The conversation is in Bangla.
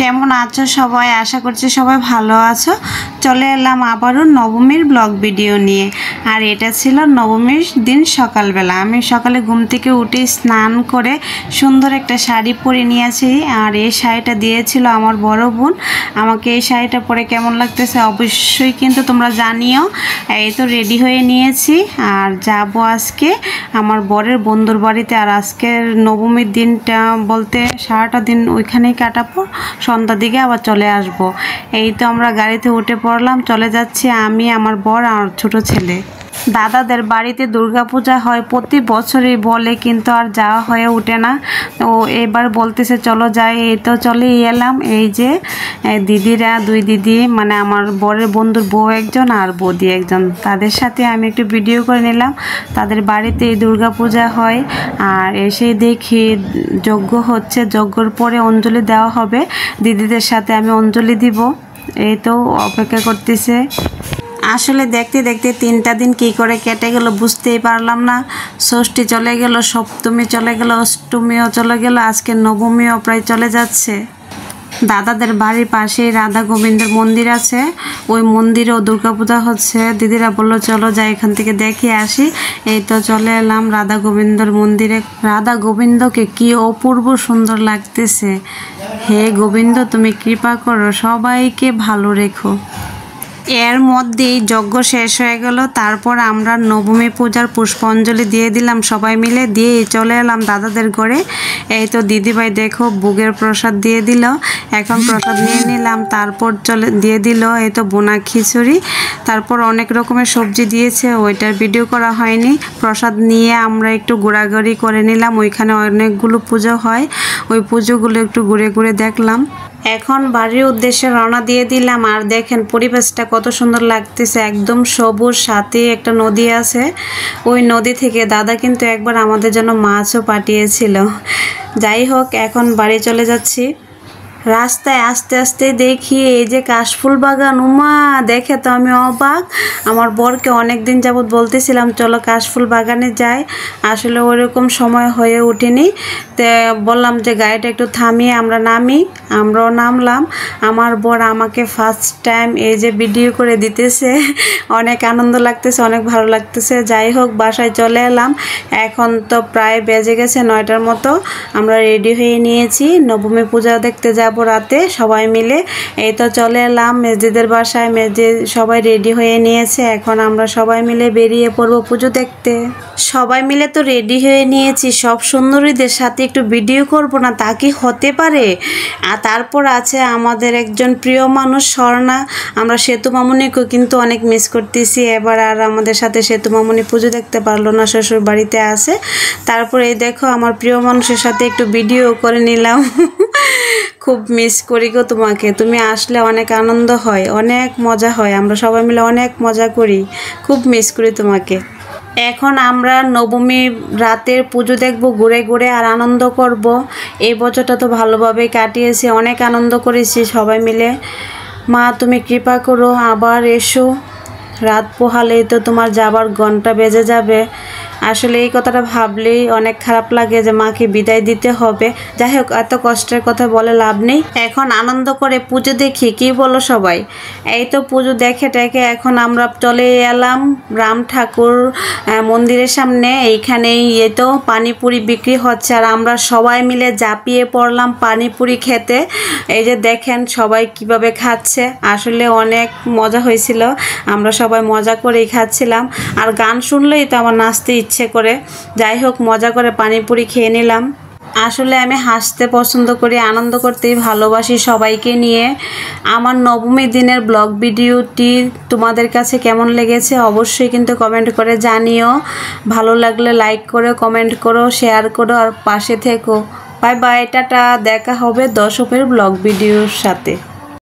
কেমন আছো সবাই? আশা করছি সবাই ভালো আছো। চলে এলাম আবারও নবমীর ব্লগ ভিডিও নিয়ে। আর এটা ছিল নবমীর দিন সকালবেলা। আমি সকালে ঘুম থেকে উঠে স্নান করে সুন্দর একটা শাড়ি পরে নিয়েছি। আর এই শাড়িটা দিয়েছিল আমার বড় বোন। আমাকে এই শাড়িটা পরে কেমন লাগতেছে অবশ্যই কিন্তু তোমরা জানিও। এই তো রেডি হয়ে নিয়েছি আর যাব আজকে আমার বরের বন্ধুর বাড়িতে। আর আজকের নবমীর দিনটা বলতে সারাটা দিন ওইখানেই কাটাবো, সন্ধ্যার দিকে আবার চলে আসব। এই তো আমরা গাড়িতে উঠে পড়লাম, চলে যাচ্ছি আমি, আমার বর আর ছোট ছেলে। দাদাদের বাড়িতে দুর্গাপূজা হয় প্রতি বছরই বলে, কিন্তু আর যাওয়া হয়ে ওঠে না। তো এবার বলতেছে চলো যাই। এই তো চলেই এলাম। এই যে দিদিরা, দুই দিদি, মানে আমার বরের বন্ধুর বউ একজন আর বৌদি একজন, তাদের সাথে আমি একটু ভিডিও করে নিলাম। তাদের বাড়িতে এই দুর্গাপূজা হয়। আর এসে দেখি যজ্ঞ হচ্ছে, যজ্ঞর পরে অঞ্জলি দেওয়া হবে। দিদিদের সাথে আমি অঞ্জলি দিব। এই তো অপেক্ষা করতেছে। আসলে দেখতে দেখতে 3টা দিন কী করে কেটে গেল বুঝতেই পারলাম না। ষষ্ঠী চলে গেল, সপ্তমী চলে গেল, অষ্টমীও চলে গেল, আজকে নবমীও প্রায় চলে যাচ্ছে। দাদাদের বাড়ির পাশেই রাধা গোবিন্দের মন্দির আছে, ওই মন্দিরেও দুর্গাপূজা হচ্ছে। দিদিরা বললো চলো যাই, এখান থেকে দেখে আসি। এই তো চলে এলাম রাধা গোবিন্দর মন্দিরে। রাধা গোবিন্দকে কি অপূর্ব সুন্দর লাগতেছে। হে গোবিন্দ, তুমি কৃপা করো, সবাইকে ভালো রেখো। এর মধ্যেই যজ্ঞ শেষ হয়ে গেল। তারপর আমরা নবমী পূজার পুষ্পাঞ্জলি দিয়ে দিলাম সবাই মিলে, দিয়ে চলে এলাম দাদাদের ঘরে। এই তো দিদিভাই দেখো ভোগের প্রসাদ দিয়ে দিল, এখন প্রসাদ নিয়ে নিলাম। তারপর দিয়ে দিল এই তো বোনা খিচুড়ি, তারপর অনেক রকমের সবজি দিয়েছে, ওইটার ভিডিও করা হয়নি। প্রসাদ নিয়ে আমরা একটু ঘোরাঘুরি করে নিলাম, ওইখানে অনেকগুলো পুজো হয়, ওই পুজোগুলো একটু ঘুরে ঘুরে দেখলাম। এখন বাড়ির উদ্দেশ্যে রওনা দিয়ে দিলাম। আর দেখেন পরিবেশটা কত সুন্দর লাগতেছে, একদম সবুজ, সাথে একটা নদী আছে। ওই নদী থেকে দাদা কিন্তু একবার আমাদের জন্য মাছও পাঠিয়েছিল। যাই হোক, এখন বাড়ি চলে যাচ্ছি। রাস্তায় আস্তে আস্তে দেখি এই যে কাশফুল বাগান, উমা দেখে তো আমি অবাক। আমার বরকে অনেক দিন যাবৎ বলতেছিলাম চলো কাশফুল বাগানে যাই, আসলে ওইরকম সময় হয়ে ওঠেনি। তো বললাম যে গাড়িটা একটু থামিয়ে আমরা নামি, আমরাও নামলাম। আমার বর আমাকে ফার্স্ট টাইম এই যে ভিডিও করে দিতেছে, অনেক আনন্দ লাগতেছে, অনেক ভালো লাগতেছে। যাই হোক, বাসায় চলে এলাম। এখন তো প্রায় বেজে গেছে 9টার মতো। আমরা রেডি হয়ে নিয়েছি, নবমী পূজা দেখতে যাব রাতে সবাই মিলে। এই তো চলে এলাম মেজদিদের বাসায়, মেজদিদ সবাই রেডি হয়ে নিয়েছে। এখন আমরা সবাই মিলে বেরিয়ে পড়বো পুজো দেখতে। সবাই মিলে তো রেডি হয়ে নিয়েছি, সব সুন্দরীদের সাথে একটু ভিডিও করব না তা কি হতে পারে? আর তারপর আছে আমাদের একজন প্রিয় মানুষ স্বর্ণা। আমরা সেতু মামুনিকেও কিন্তু অনেক মিস করতেছি। এবার আর আমাদের সাথে সেতু মামুনি পুজো দেখতে পারলো না, শ্বশুর বাড়িতে আছে। তারপর এই দেখো আমার প্রিয় মানুষের সাথে একটু ভিডিও করে নিলাম। খুব মিস করি গো তোমাকে, তুমি আসলে অনেক আনন্দ হয়, অনেক মজা হয়, আমরা সবাই মিলে অনেক মজা করি, খুব মিস করি তোমাকে। এখন আমরা নবমী রাতের পুজো দেখব ঘুরে ঘুরে আর আনন্দ করব। এই বছরটা তো ভালোভাবে কাটিয়েছি, অনেক আনন্দ করেছি সবাই মিলে। মা তুমি কৃপা করো, আবার এসো। রাত পোহালেই তো তোমার যাবার ঘন্টা বেজে যাবে। আসলে এই কথাটা ভাবলেই অনেক খারাপ লাগে যে মাকে বিদায় দিতে হবে। যাই হোক, এত কষ্টের কথা বলে লাভ নেই, এখন আনন্দ করে পুজো দেখি, কি বলো সবাই? এই তো পুজো দেখে টেকে এখন আমরা চলে এলাম রাম ঠাকুর মন্দিরের সামনে। এইখানেই এই তো পানিপুরি বিক্রি হচ্ছে, আর আমরা সবাই মিলে ঝাঁপিয়ে পড়লাম পানিপুরি খেতে। এই যে দেখেন সবাই কিভাবে খাচ্ছে, আসলে অনেক মজা হয়েছিল, আমরা সবাই মজা করেই খাচ্ছিলাম। আর গান শুনলেই তো আমার নাচতে ইচ্ছে করে। যাই হোক, মজা করে পানিপুরি খেয়ে নিলাম। আসলে আমি হাসতে পছন্দ করি, আনন্দ করতেই ভালোবাসি সবাইকে নিয়ে। আমার নবমী দিনের ব্লগ ভিডিওটি তোমাদের কাছে কেমন লেগেছে অবশ্যই কিন্তু কমেন্ট করে জানিও। ভালো লাগলে লাইক করো, কমেন্ট করো, শেয়ার করো, আর পাশে থেকো। বাই বাই, টাটা, দেখা হবে দশমের ব্লগ ভিডিওর সাথে।